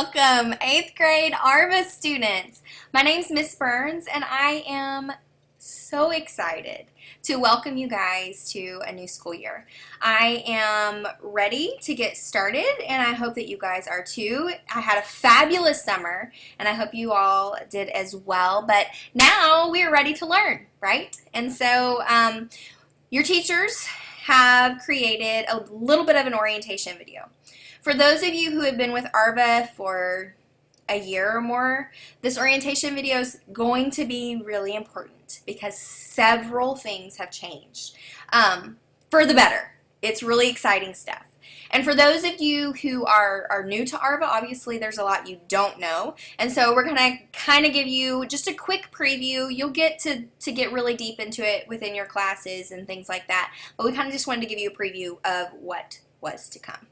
Welcome, 8th grade ARVA students. My name's Miss Burns, and I am so excited to welcome you guys to a new school year. I am ready to get started, and I hope that you guys are too. I had a fabulous summer, and I hope you all did as well, but now we are ready to learn, right? And so your teachers have created a little bit of an orientation video. For those of you who have been with ARVA for a year or more, this orientation video is going to be really important because several things have changed for the better. It's really exciting stuff. And for those of you who are new to ARVA, obviously there's a lot you don't know. And so we're going to kind of give you just a quick preview. You'll get to get really deep into it within your classes and things like that. But we kind of just wanted to give you a preview of what was to come.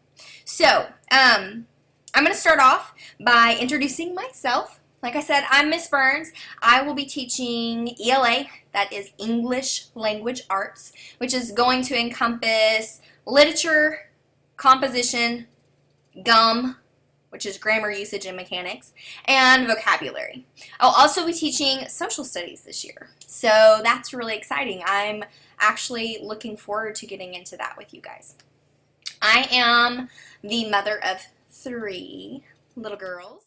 So, I'm going to start off by introducing myself. Like I said, I'm Miss Burns. I will be teaching ELA, that is English Language Arts, which is going to encompass literature, composition, gum, which is grammar, usage, and mechanics, and vocabulary. I'll also be teaching social studies this year, so that's really exciting. I'm actually looking forward to getting into that with you guys. I am the mother of 3 little girls.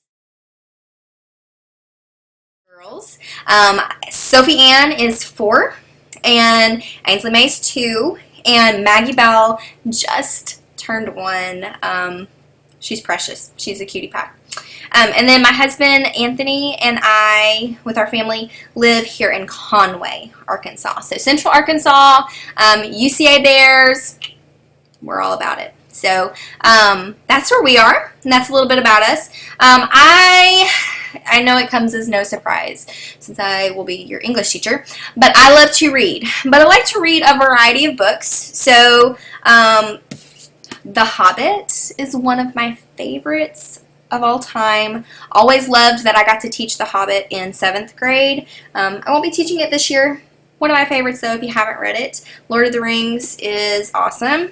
Sophie Ann is 4, and Ainsley May's 2, and Maggie Bell just turned 1. She's precious. She's a cutie pie. And then my husband, Anthony, and I, with our family, live here in Conway, Arkansas. So Central Arkansas, UCA Bears, we're all about it. So that's where we are, and that's a little bit about us. I know it comes as no surprise since I will be your English teacher, but I love to read. But I like to read a variety of books. So The Hobbit is one of my favorites of all time. Always loved that I got to teach The Hobbit in 7th grade. I won't be teaching it this year. One of my favorites, though, if you haven't read it. Lord of the Rings is awesome.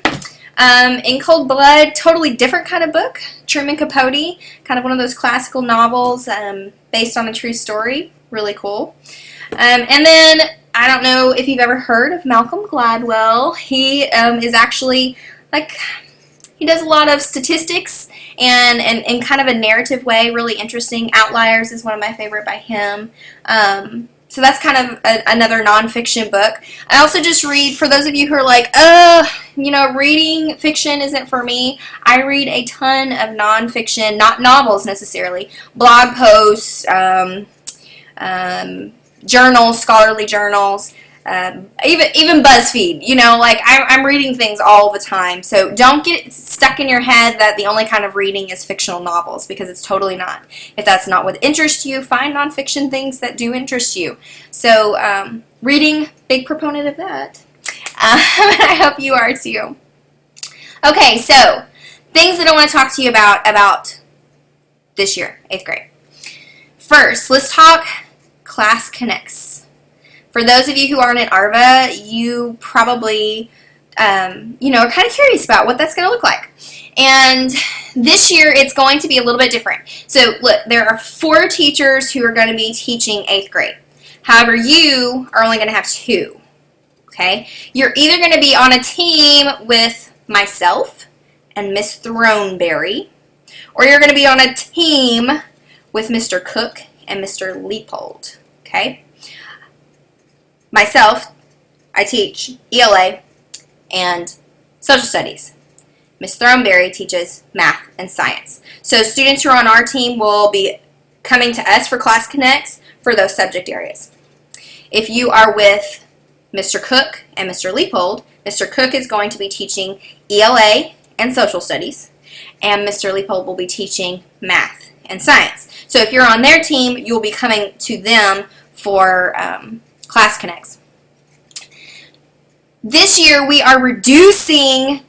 In Cold Blood, totally different kind of book. Truman Capote, kind of one of those classical novels based on a true story. Really cool. And then, I don't know if you've ever heard of Malcolm Gladwell. He is actually, he does a lot of statistics and in kind of a narrative way, really interesting. Outliers is one of my favorite by him. So that's kind of another nonfiction book. I also just read, for those of you who are like, reading fiction isn't for me, I read a ton of nonfiction, not novels necessarily, blog posts, journals, scholarly journals, even BuzzFeed, I'm reading things all the time. So don't get stuck in your head that the only kind of reading is fictional novels, because it's totally not. If that's not what interests you, find nonfiction things that do interest you. So reading, big proponent of that. I hope you are too. Okay, so things that I want to talk to you about this year, 8th grade. First, let's talk Class Connects. For those of you who aren't in ARVA, you probably, are kind of curious about what that's going to look like. And this year, it's going to be a little bit different. So, look, there are 4 teachers who are going to be teaching 8th grade. However, you are only going to have 2, okay? You're either going to be on a team with myself and Miss Throneberry, or you're going to be on a team with Mr. Cook and Mr. Leopold, okay? Myself, I teach ELA and social studies. Miss Throneberry teaches math and science. So students who are on our team will be coming to us for Class Connects for those subject areas. If you are with Mr. Cook and Mr. Leopold, Mr. Cook is going to be teaching ELA and social studies, and Mr. Leopold will be teaching math and science. So if you're on their team, you'll be coming to them for Class Connects. This year we are reducing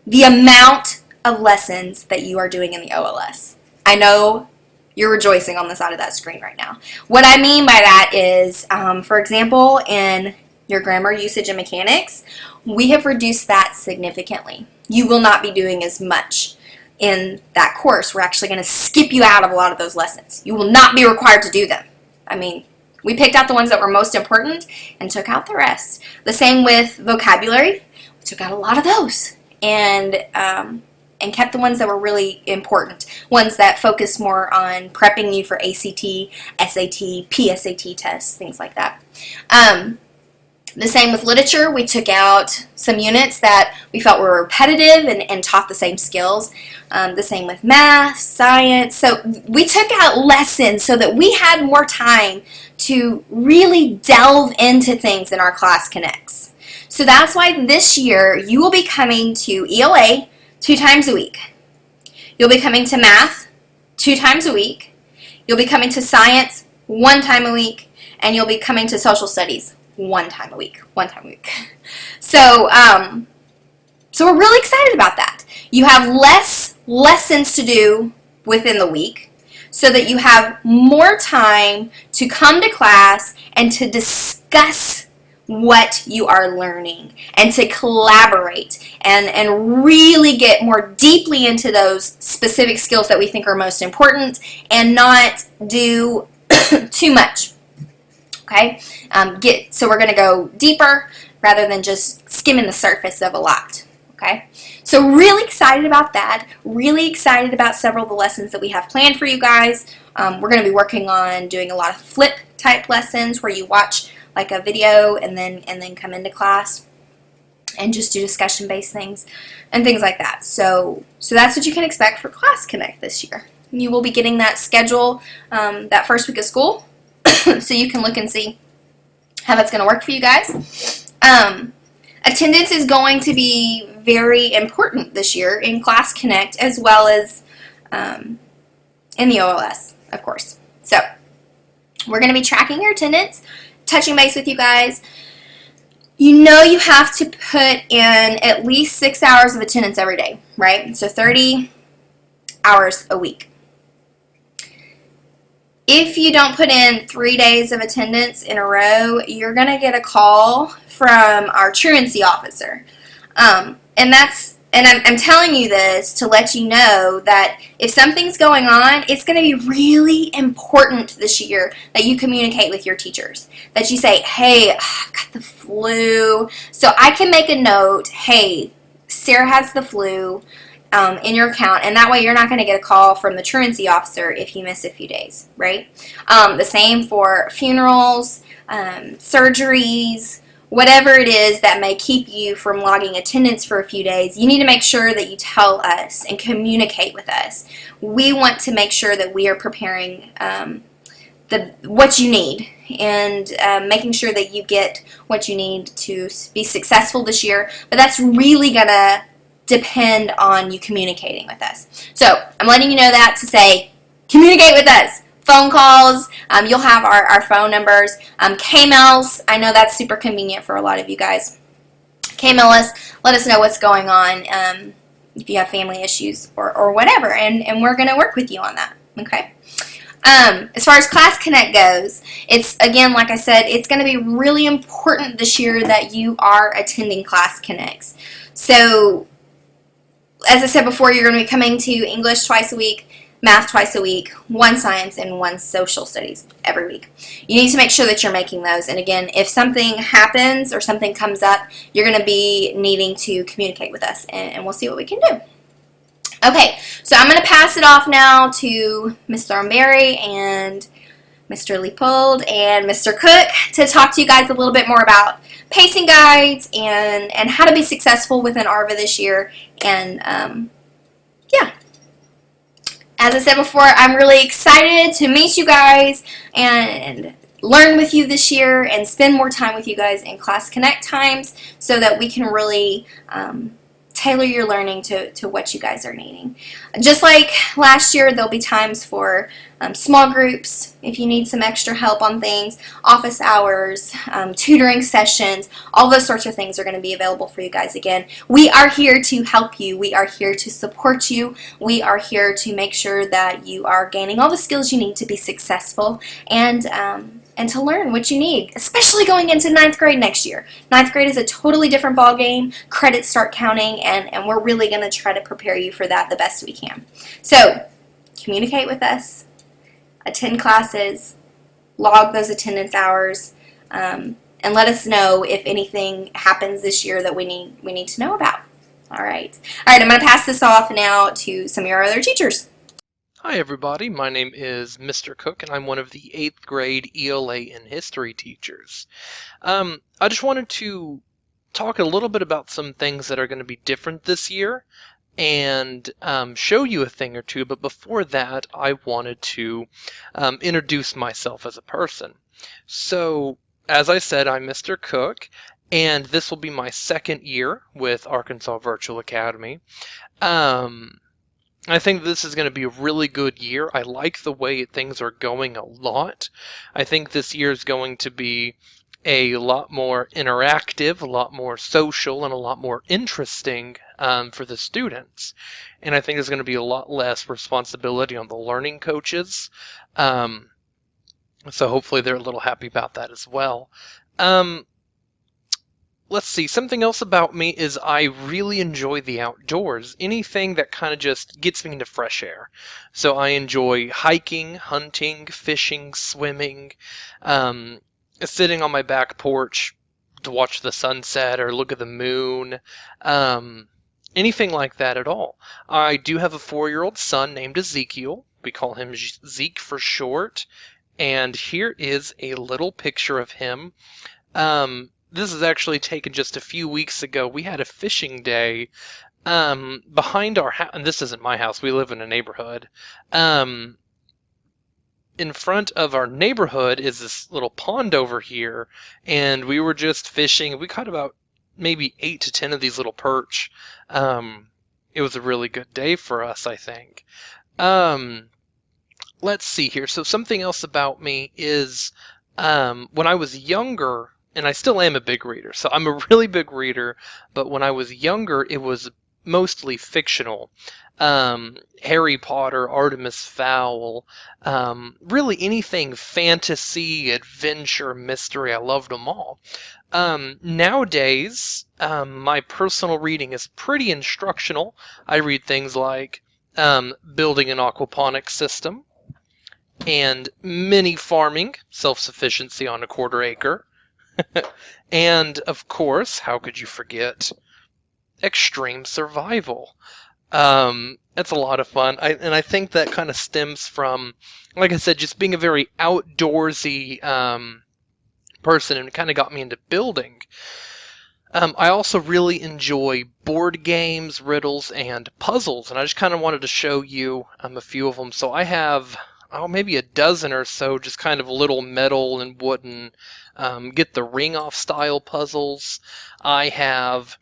the amount of lessons that you are doing in the OLS. I know you're rejoicing on the side of that screen right now. What I mean by that is, for example, in your grammar, usage, and mechanics, we have reduced that significantly. You will not be doing as much. in that course. We're actually going to skip you out of a lot of those lessons. You will not be required to do them. I mean, we picked out the ones that were most important and took out the rest. The same with vocabulary. We took out a lot of those and kept the ones that were really important, ones that focus more on prepping you for ACT, SAT, PSAT tests, things like that. The same with literature. We took out some units that we felt were repetitive and taught the same skills. The same with math, science. So we took out lessons so that we had more time to really delve into things in our Class Connects. So that's why this year you will be coming to ELA 2 times a week. You'll be coming to math 2 times a week. You'll be coming to science 1 time a week. And you'll be coming to social studies 1 time a week. So, so we're really excited about that. You have less lessons to do within the week so that you have more time to come to class and to discuss what you are learning and to collaborate and really get more deeply into those specific skills that we think are most important and not do too much. Okay? So we're going to go deeper rather than just skimming the surface of a lot. Okay? So really excited about that. Really excited about several of the lessons that we have planned for you guys. We're going to be working on doing a lot of flip type lessons where you watch like a video and then come into class and just do discussion based things and things like that. So that's what you can expect for Class Connect this year. You will be getting that schedule that first week of school. So you can look and see how that's going to work for you guys. Attendance is going to be very important this year in Class Connect as well as in the OLS, of course. So we're going to be tracking your attendance, touching base with you guys. You know you have to put in at least 6 hours of attendance every day, right? So 30 hours a week. If you don't put in 3 days of attendance in a row, you're going to get a call from our truancy officer. And I'm telling you this to let you know that if something's going on, it's going to be really important this year that you communicate with your teachers. That you say, hey, I've got the flu. So I can make a note, hey, Sarah has the flu. In your account, and that way you're not going to get a call from the truancy officer if you miss a few days, right? The same for funerals, surgeries, whatever it is that may keep you from logging attendance for a few days. You need to make sure that you tell us and communicate with us. We want to make sure that we are preparing what you need and making sure that you get what you need to be successful this year, but that's really going to depend on you communicating with us. So I'm letting you know that to say, communicate with us. Phone calls, you'll have our phone numbers. K-mails, I know that's super convenient for a lot of you guys. K-mail us, let us know what's going on if you have family issues or whatever, and we're going to work with you on that, okay? As far as Class Connect goes, it's, again, like I said, it's going to be really important this year that you are attending Class Connects. So as I said before, you're going to be coming to English twice a week, math twice a week, 1 science, and 1 social studies every week. You need to make sure that you're making those. And again, if something happens or something comes up, you're going to be needing to communicate with us, and we'll see what we can do. Okay, so I'm going to pass it off now to Ms. Thornberry and Mr. Leopold and Mr. Cook to talk to you guys a little bit more about pacing guides and how to be successful within ARVA this year. And yeah, as I said before, I'm really excited to meet you guys and learn with you this year and spend more time with you guys in Class Connect times so that we can really tailor your learning to what you guys are needing. Just like last year, there'll be times for small groups if you need some extra help on things, office hours, tutoring sessions, all those sorts of things are going to be available for you guys again. We are here to help you. We are here to support you. We are here to make sure that you are gaining all the skills you need to be successful and and to learn what you need, especially going into ninth grade next year. Ninth grade is a totally different ball game. Credits start counting, and we're really going to try to prepare you for that the best we can. So communicate with us, attend classes, log those attendance hours, and let us know if anything happens this year that we need to know about. All right, I'm going to pass this off now to some of your other teachers. Hi everybody, my name is Mr. Cook and I'm one of the 8th grade ELA and history teachers. I just wanted to talk a little bit about some things that are going to be different this year and show you a thing or two, but before that I wanted to introduce myself as a person. So, as I said, I'm Mr. Cook and this will be my second year with Arkansas Virtual Academy. I think this is going to be a really good year. I like the way things are going a lot. I think this year is going to be a lot more interactive, a lot more social, and a lot more interesting for the students. And I think there's going to be a lot less responsibility on the learning coaches. So hopefully they're a little happy about that as well. Let's see, something else about me is I really enjoy the outdoors. Anything that kind of just gets me into fresh air. So I enjoy hiking, hunting, fishing, swimming, sitting on my back porch to watch the sunset or look at the moon, anything like that at all. I do have a 4-year-old son named Ezekiel. We call him Zeke for short. And here is a little picture of him. This is actually taken just a few weeks ago. We had a fishing day behind our house, and this isn't my house. We live in a neighborhood. In front of our neighborhood is this little pond over here, and we were just fishing. We caught about maybe 8 to 10 of these little perch. It was a really good day for us, I think. Let's see here. So something else about me is when I was younger, and I still am a big reader, so I'm a really big reader, but when I was younger, it was mostly fictional. Harry Potter, Artemis Fowl, really anything fantasy, adventure, mystery, I loved them all. Nowadays, my personal reading is pretty instructional. I read things like building an aquaponics system, and mini farming, self-sufficiency on a quarter acre. And, of course, how could you forget extreme survival? It's a lot of fun. And I think that kind of stems from, like I said, just being a very outdoorsy person, and it kind of got me into building. I also really enjoy board games, riddles, and puzzles, and I just kind of wanted to show you a few of them. So I have maybe a dozen or so just kind of little metal and wooden get the ring off style puzzles. I have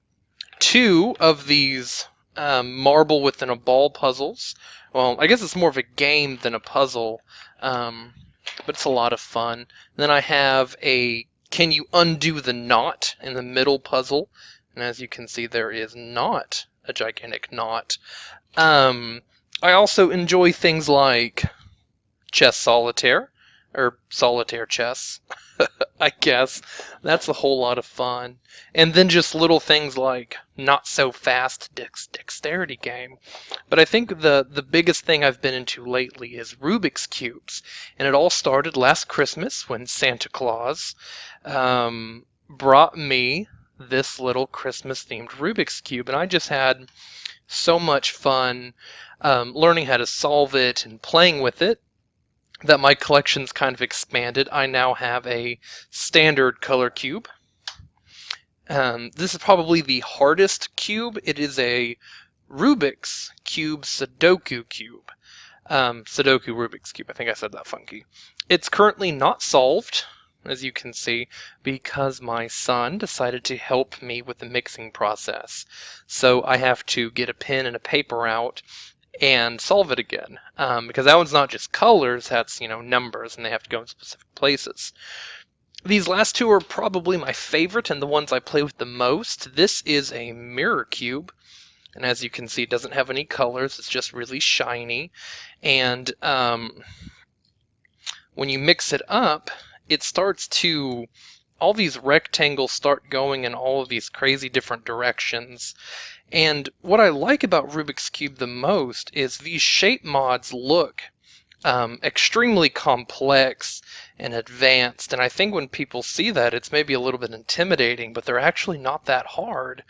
2 of these marble within a ball puzzles. Well, I guess it's more of a game than a puzzle, but it's a lot of fun. Then I have a can you undo the knot in the middle puzzle, and as you can see there is not a gigantic knot. I also enjoy things like chess solitaire, or solitaire chess, I guess. That's a whole lot of fun. And then just little things like not so fast dexterity game. But I think the biggest thing I've been into lately is Rubik's Cubes. And it all started last Christmas when Santa Claus brought me this little Christmas-themed Rubik's Cube. And I just had so much fun learning how to solve it and playing with it, that my collection's kind of expanded. I now have a standard color cube. This is probably the hardest cube. It is a Rubik's Cube Sudoku cube. Sudoku Rubik's Cube. I think I said that funky. It's currently not solved, as you can see, because my son decided to help me with the mixing process. So I have to get a pen and a paper out and solve it again, because that one's not just colors, that's, numbers, and they have to go in specific places. These last 2 are probably my favorite and the ones I play with the most. This is a mirror cube, and as you can see, it doesn't have any colors, it's just really shiny, and when you mix it up, it starts to, all these rectangles start going in all of these crazy different directions. And what I like about Rubik's Cube the most is these shape mods look extremely complex and advanced. And I think when people see that, it's maybe a little bit intimidating, but they're actually not that hard.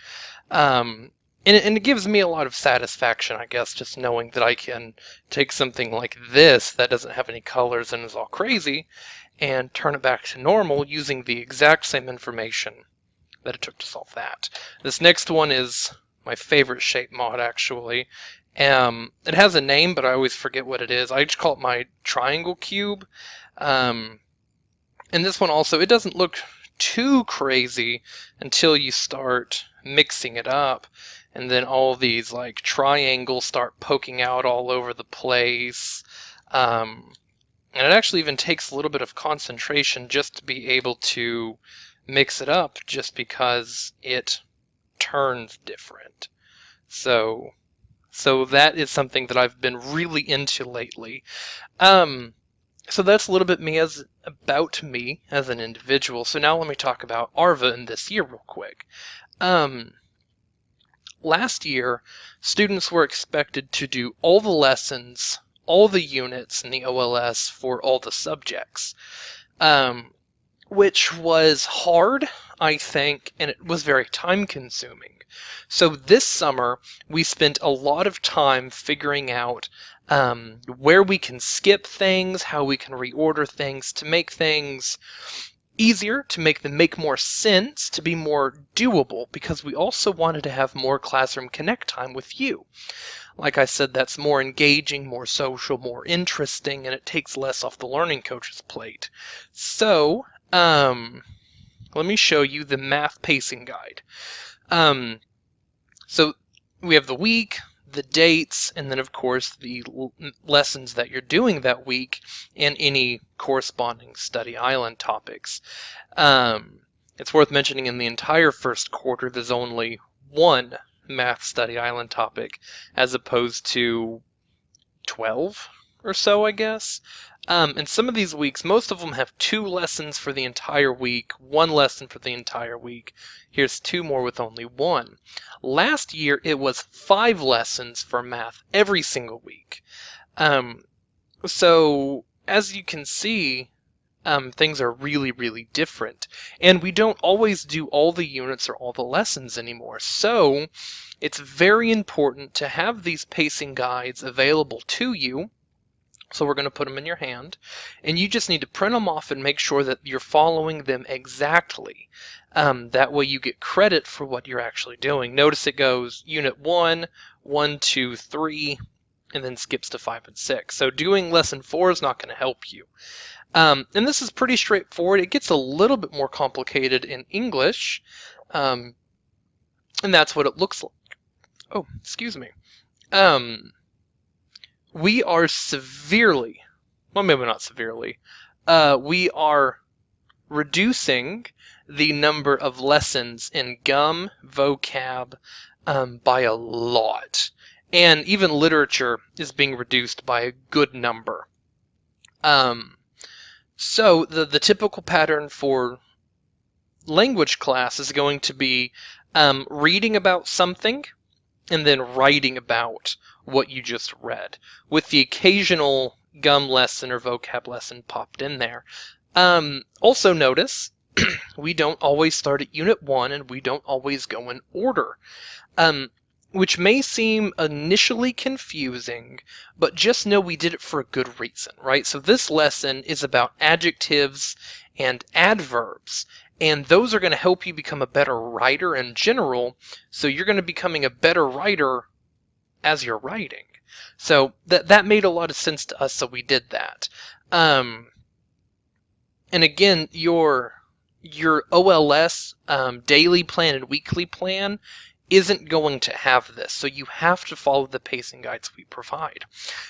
And it gives me a lot of satisfaction, I guess, just knowing that I can take something like this that doesn't have any colors and is all crazy and turn it back to normal using the exact same information that it took to solve that. This next one is my favorite shape mod, actually. It has a name, but I always forget what it is. I just call it my triangle cube. And this one also, it doesn't look too crazy until you start mixing it up. And then all these like triangles start poking out all over the place. And it actually even takes a little bit of concentration just to be able to mix it up, just because it turns different. So that is something that I've been really into lately. So that's a little bit about me as an individual. So now let me talk about ARVA in this year real quick. Last year, students were expected to do all the lessons, all the units in the OLS for all the subjects, which was hard, I think, and it was very time consuming. So this summer, we spent a lot of time figuring out where we can skip things, how we can reorder things to make things easier, to make them make more sense, to be more doable, because we also wanted to have more classroom connect time with you. Like I said, that's more engaging, more social, more interesting, and it takes less off the learning coach's plate. So, let me show you the math pacing guide. So we have the week, the dates, and then of course the lessons that you're doing that week and any corresponding study island topics. It's worth mentioning in the entire first quarter there's only one math study island topic as opposed to 12 or so, I guess. And some of these weeks, most of them have 2 lessons for the entire week, 1 lesson for the entire week. Here's 2 more with only 1. Last year, it was 5 lessons for math every single week. So, as you can see, things are really, really different. And we don't always do all the units or all the lessons anymore. So, it's very important to have these pacing guides available to you. So we're going to put them in your hand, and you just need to print them off and make sure that you're following them exactly. That way you get credit for what you're actually doing. Notice it goes Unit 1, 1, 2, 3, and then skips to 5 and 6. So doing Lesson 4 is not going to help you. And this is pretty straightforward. It gets a little bit more complicated in English, and that's what it looks like. Oh, excuse me. We are severely, well, maybe not severely, we are reducing the number of lessons in gum, vocab, by a lot. And even literature is being reduced by a good number. So the typical pattern for language class is going to be reading about something and then writing about what you just read, with the occasional gum lesson or vocab lesson popped in there. Also notice, we don't always start at Unit 1 and we don't always go in order, which may seem initially confusing, but just know we did it for a good reason, right? So this lesson is about adjectives and adverbs, and those are going to help you become a better writer in general, so you're going to becoming a better writer as you're writing. So that made a lot of sense to us, so we did that. And again, your OLS daily plan and weekly plan isn't going to have this, so you have to follow the pacing guides we provide.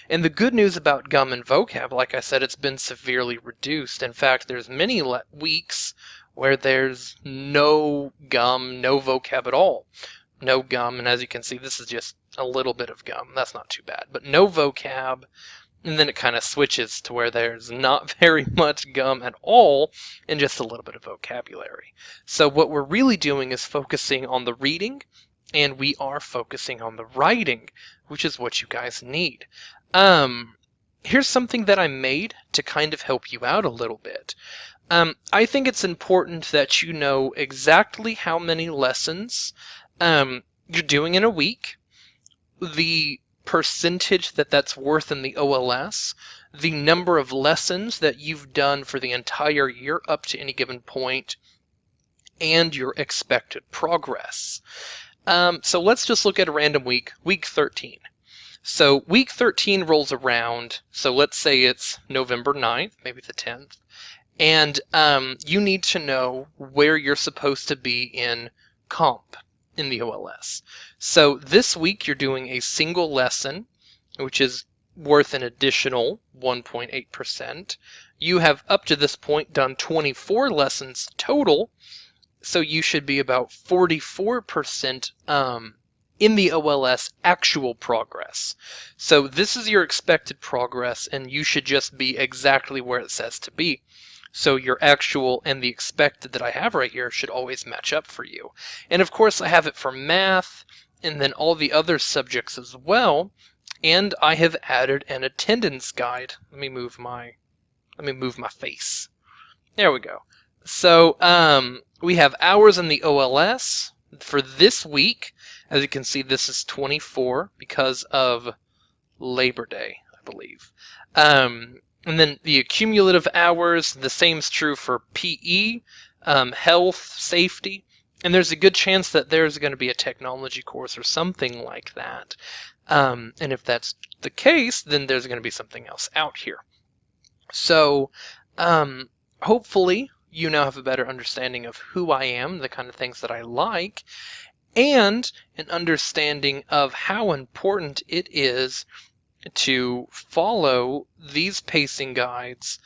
And the good news about gum and vocab, like I said, it's been severely reduced. In fact, there's many weeks where there's no gum, no vocab at all. No gum, and as you can see, this is just a little bit of gum. That's not too bad. But no vocab, And then it kind of switches to where there's not very much gum at all and just a little bit of vocabulary. So what we're really doing is focusing on the reading, and we are focusing on the writing, which is what you guys need. Um, Here's something that I made to kind of help you out a little bit. I think it's important that you know exactly how many lessons you're doing in a week, the percentage that that's worth in the OLS, the number of lessons that you've done for the entire year up to any given point, and your expected progress. So let's just look at a random week, week 13. So week 13 rolls around, so let's say it's November 9th, maybe the 10th, and you need to know where you're supposed to be in comp in the OLS. So this week you're doing a single lesson, which is worth an additional 1.8%. You have up to this point done 24 lessons total, so you should be about 44% in the OLS actual progress. So this is your expected progress, and you should just be exactly where it says to be. So your actual and the expected that I have right here should always match up for you. And of course I have it for math and then all the other subjects as well. And I have added an attendance guide. Let me move my face. There we go. So we have hours in the OLS for this week. As you can see, this is 24 because of Labor Day, I believe. And then the accumulative hours, the same is true for PE, health, safety, and there's a good chance that there's going to be a technology course or something like that. And if that's the case, then there's going to be something else out here. So hopefully you now have a better understanding of who I am, the kind of things that I like, and an understanding of how important it is to follow these pacing guides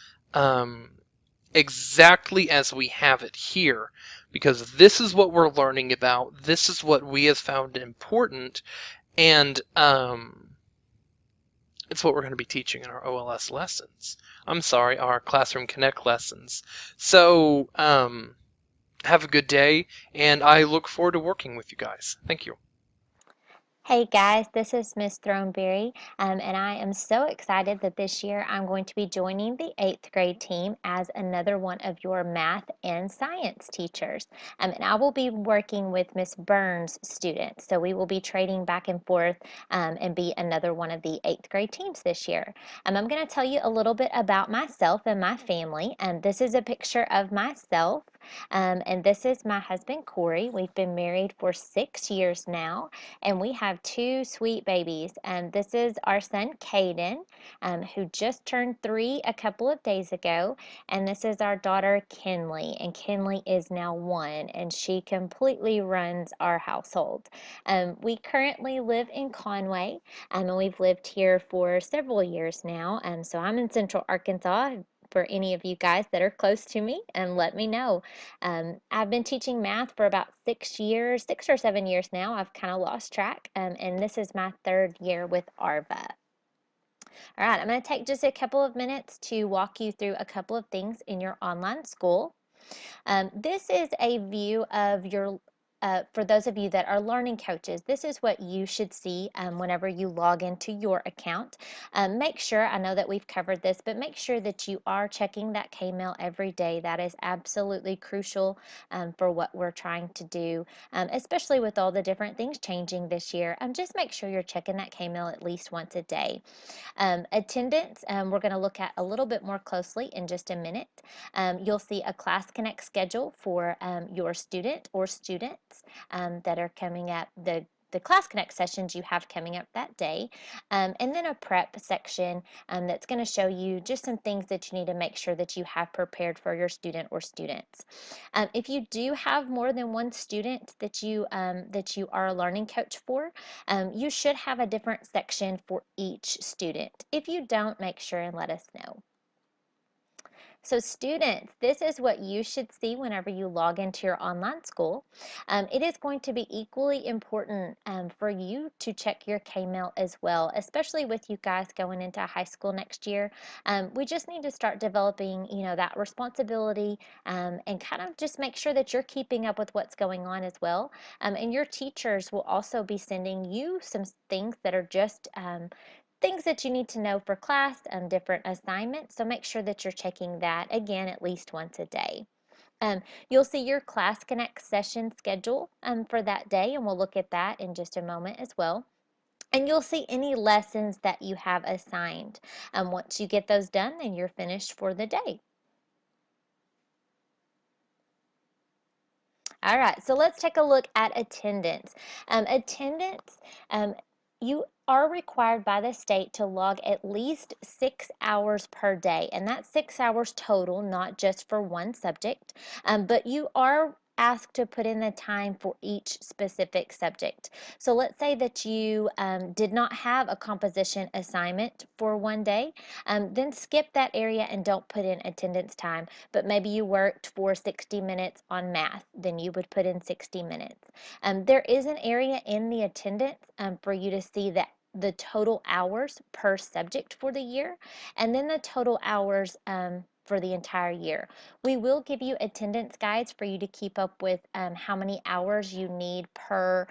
exactly as we have it here, because this is what we're learning about, this is what we have found important, and it's what we're going to be teaching in our OLS lessons. I'm sorry, our Classroom Connect lessons. So have a good day, and I look forward to working with you guys. Thank you. Hey guys, this is Miss Throneberry, and I am so excited that this year I'm going to be joining the 8th grade team as another one of your math and science teachers. And I will be working with Miss Burns' students, so we will be trading back and forth and be another one of the 8th grade teams this year. I'm going to tell you a little bit about myself and my family, and this is a picture of myself, and this is my husband Corey. We've been married for 6 years now, and we have two sweet babies. And this is our son Caden, who just turned 3 a couple of days ago, and this is our daughter Kinley, and Kinley is now 1, and she completely runs our household. We currently live in Conway, and we've lived here for several years now, so I'm in Central Arkansas. For any of you guys that are close to me, and let me know. I've been teaching math for about 6 years, 6 or 7 years now. I've kind of lost track, and this is my 3rd year with ARVA. All right, I'm going to take just a couple of minutes to walk you through a couple of things in your online school. This is a view of your, for those of you that are learning coaches, this is what you should see whenever you log into your account. Make sure, I know that we've covered this, but make sure that you are checking that K-mail every day. That is absolutely crucial for what we're trying to do, especially with all the different things changing this year. Just make sure you're checking that K-mail at least once a day. Attendance, we're going to look at a little bit more closely in just a minute. You'll see a Class Connect schedule for your student or students that are coming up, the Class Connect sessions you have coming up that day, and then a prep section that's going to show you just some things that you need to make sure that you have prepared for your student or students. If you do have more than one student that you are a learning coach for, you should have a different section for each student. If you don't, make sure and let us know. So students, this is what you should see whenever you log into your online school. It is going to be equally important for you to check your K-mail as well, especially with you guys going into high school next year. We just need to start developing, that responsibility and kind of just make sure that you're keeping up with what's going on as well. And your teachers will also be sending you some things that are just things that you need to know for class and different assignments. So make sure that you're checking that again at least once a day. You'll see your Class Connect session schedule for that day, and we'll look at that in just a moment as well. And you'll see any lessons that you have assigned. Once you get those done, then you're finished for the day. All right, so let's take a look at attendance. Attendance, you are required by the state to log at least 6 hours per day, and that's 6 hours total, not just for one subject, but you are asked to put in the time for each specific subject. So let's say that you did not have a composition assignment for one day, then skip that area and don't put in attendance time, but maybe you worked for 60 minutes on math, then you would put in 60 minutes. There is an area in the attendance for you to see that the total hours per subject for the year, and then the total hours for the entire year. We will give you attendance guides for you to keep up with how many hours you need per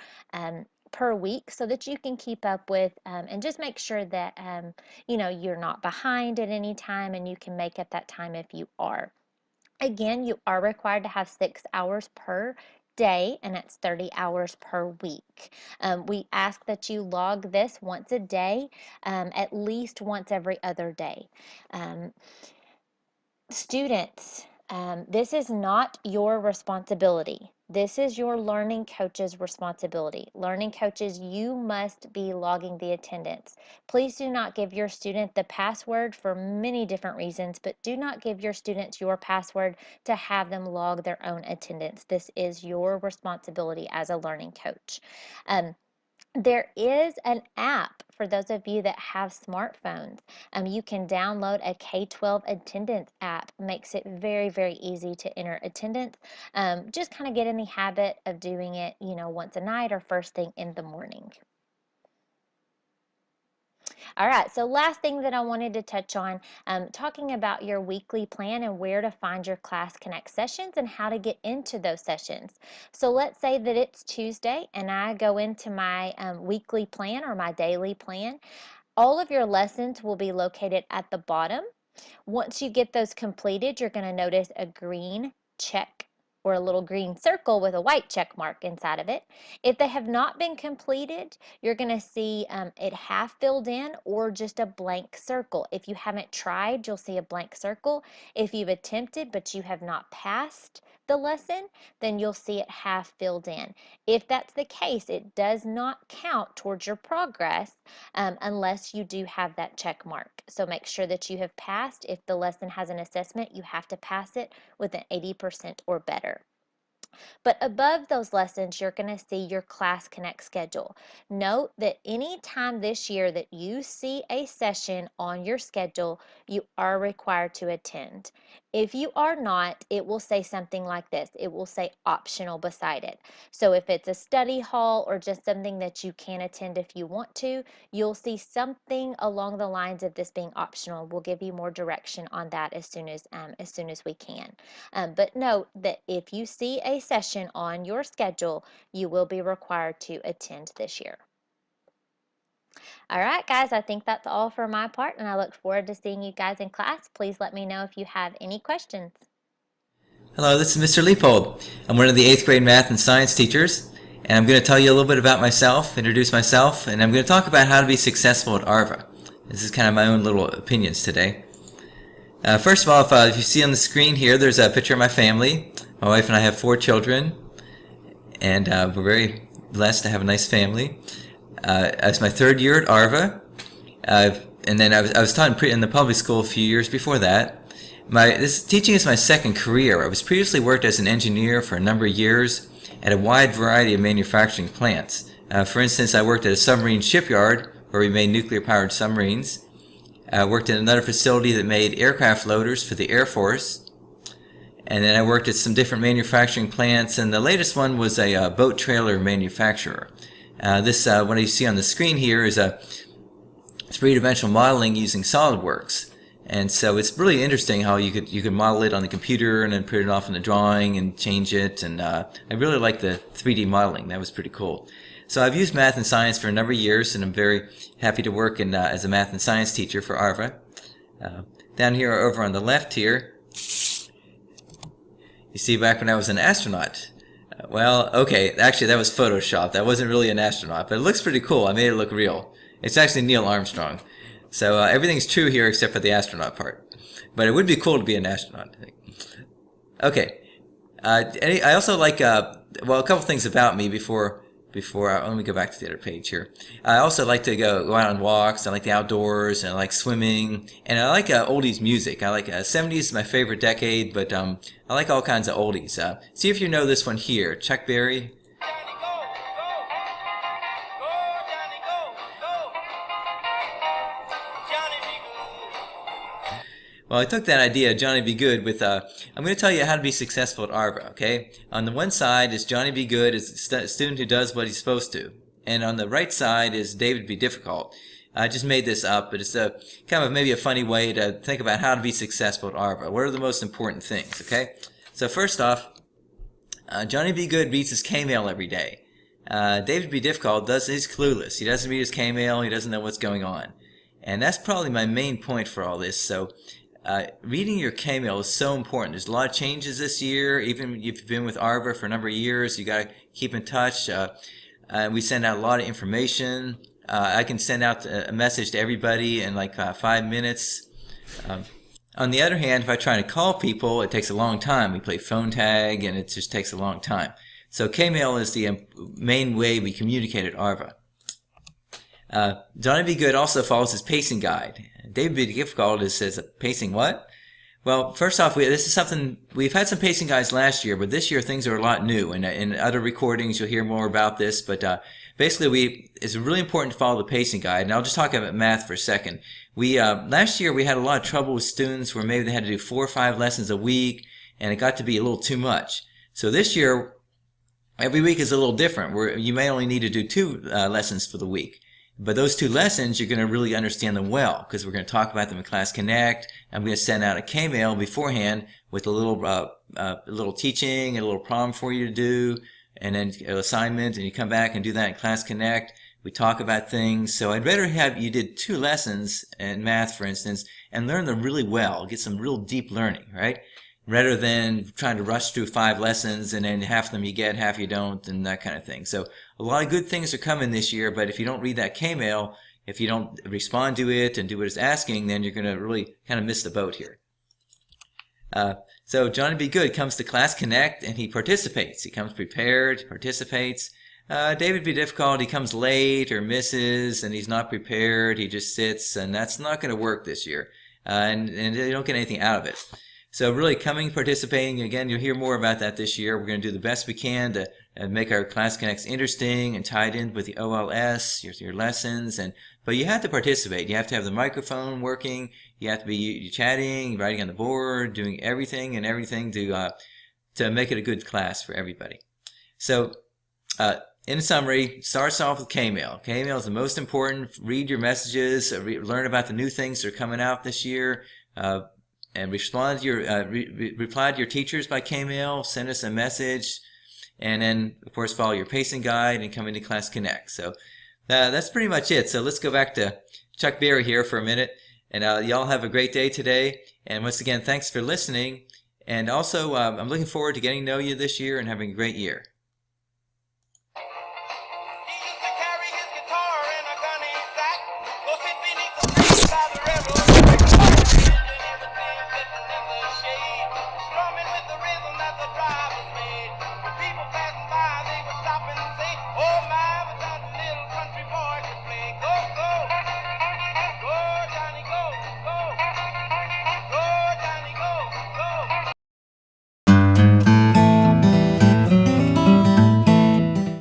week so that you can keep up with and just make sure that you're not behind at any time and you can make up that time if you are. Again, you are required to have 6 hours per day, and that's 30 hours per week. We ask that you log this once a day, at least once every other day. Students, this is not your responsibility. This is your learning coach's responsibility. Learning coaches, you must be logging the attendance. Please do not give your student the password for many different reasons, but do not give your students your password to have them log their own attendance. This is your responsibility as a learning coach. There is an app for those of you that have smartphones. You can download a K-12 attendance app. Makes it very, very easy to enter attendance. Just kind of get in the habit of doing it, once a night or first thing in the morning. All right, so last thing that I wanted to touch on, talking about your weekly plan and where to find your Class Connect sessions and how to get into those sessions. So let's say that it's Tuesday and I go into my weekly plan or my daily plan. All of your lessons will be located at the bottom. Once you get those completed, you're going to notice a green check or a little green circle with a white check mark inside of it. If they have not been completed, you're going to see it half filled in or just a blank circle. If you haven't tried, you'll see a blank circle. If you've attempted but you have not passed the lesson, then you'll see it half filled in. If that's the case, it does not count towards your progress unless you do have that check mark. So make sure that you have passed. If the lesson has an assessment, you have to pass it with an 80% or better. But above those lessons, you're going to see your Class Connect schedule. Note that any time this year that you see a session on your schedule, you are required to attend. If you are not, it will say something like this. It will say optional beside it. So if it's a study hall or just something that you can attend if you want to, you'll see something along the lines of this being optional. We'll give you more direction on that as soon as we can. But note that if you see a session on your schedule, you will be required to attend this year. All right, guys, I think that's all for my part, and I look forward to seeing you guys in class. Please let me know if you have any questions. Hello, this is Mr. Leopold. I'm one of the 8th grade math and science teachers, and I'm going to tell you a little bit about myself, introduce myself, and I'm going to talk about how to be successful at ARVA. This is kind of my own little opinions today. First of all, if you see on the screen here, there's a picture of my family. My wife and I have 4 children, and we're very blessed to have a nice family. It's my 3rd year at ARVA, and then I was taught in the public school a few years before that. This teaching is my 2nd career. I was previously worked as an engineer for a number of years at a wide variety of manufacturing plants. For instance, I worked at a submarine shipyard where we made nuclear-powered submarines. I worked in another facility that made aircraft loaders for the Air Force. And then I worked at some different manufacturing plants, and the latest one was a boat trailer manufacturer. This what you see on the screen here is a three-dimensional modeling using SolidWorks. And so it's really interesting how you could model it on the computer and then print it off in the drawing and change it. And I really like the 3D modeling. That was pretty cool. So I've used math and science for a number of years, and I'm very happy to work as a math and science teacher for ARVA. Down here over on the left here, you see back when I was an astronaut. Well, okay, actually that was Photoshop. That wasn't really an astronaut, but it looks pretty cool. I made it look real. It's actually Neil Armstrong. So everything's true here except for the astronaut part. But it would be cool to be an astronaut, I think. Okay. I also like, a couple things about me before let me go back to the other page here. I also like to go out on walks. I like the outdoors, and I like swimming, and I like oldies music. I like 70s is my favorite decade, but I like all kinds of oldies. See if you know this one here, Chuck Berry. Well, I took that idea, Johnny Be Good, with I'm going to tell you how to be successful at ARVA, okay? On the one side is Johnny Be Good, is a student who does what he's supposed to. And on the right side is David Be Difficult. I just made this up, but it's kind of maybe a funny way to think about how to be successful at ARVA. What are the most important things, okay? So first off, Johnny Be Good reads his K-mail every day. David Be Difficult he's clueless. He doesn't read his K-mail. He doesn't know what's going on. And that's probably my main point for all this. So reading your K-mail is so important. There's a lot of changes this year. Even if you've been with ARVA for a number of years, you got to keep in touch. We send out a lot of information. I can send out a message to everybody in like 5 minutes. On the other hand, if I try to call people, it takes a long time. We play phone tag, and it just takes a long time. So K-mail is the main way we communicate at ARVA. Johnny Be Good also follows his pacing guide. David Be Difficult says, pacing what? Well, first off, this is something, we've had some pacing guides last year, but this year things are a lot new. And in other recordings, you'll hear more about this. But basically, it's really important to follow the pacing guide. And I'll just talk about math for a second. Last year, we had a lot of trouble with students where maybe they had to do 4 or 5 lessons a week, and it got to be a little too much. So this year, every week is a little different, where you may only need to do 2 lessons for the week. But those 2 lessons, you're going to really understand them well, because we're going to talk about them in Class Connect. I'm going to send out a K-mail beforehand with a little teaching, a little problem for you to do, and then an assignment, and you come back and do that in Class Connect. We talk about things. So I'd rather have you did 2 lessons in math, for instance, and learn them really well, get some real deep learning, right? Rather than trying to rush through 5 lessons and then half of them you get, half you don't, and that kind of thing. So a lot of good things are coming this year, but if you don't read that K-mail, if you don't respond to it and do what it's asking, then you're going to really kind of miss the boat here. So Johnny Be Good comes to Class Connect and he participates. He comes prepared, participates. David Be Difficult, he comes late or misses and he's not prepared. He just sits, and that's not going to work this year. And you don't get anything out of it. So really coming, participating, again, you'll hear more about that this year. We're going to do the best we can to make our Class Connects interesting and tied in with the OLS, your lessons. But you have to participate. You have to have the microphone working. You have to be chatting, writing on the board, doing everything to make it a good class for everybody. So in summary, starts off with K-mail. K-mail is the most important. Read your messages, learn about the new things that are coming out this year. And respond to reply to your teachers by K-mail, send us a message, and then, of course, follow your pacing guide and come into Class Connect. So that's pretty much it. So let's go back to Chuck Berry here for a minute, and y'all have a great day today. And once again, thanks for listening. And also, I'm looking forward to getting to know you this year and having a great year.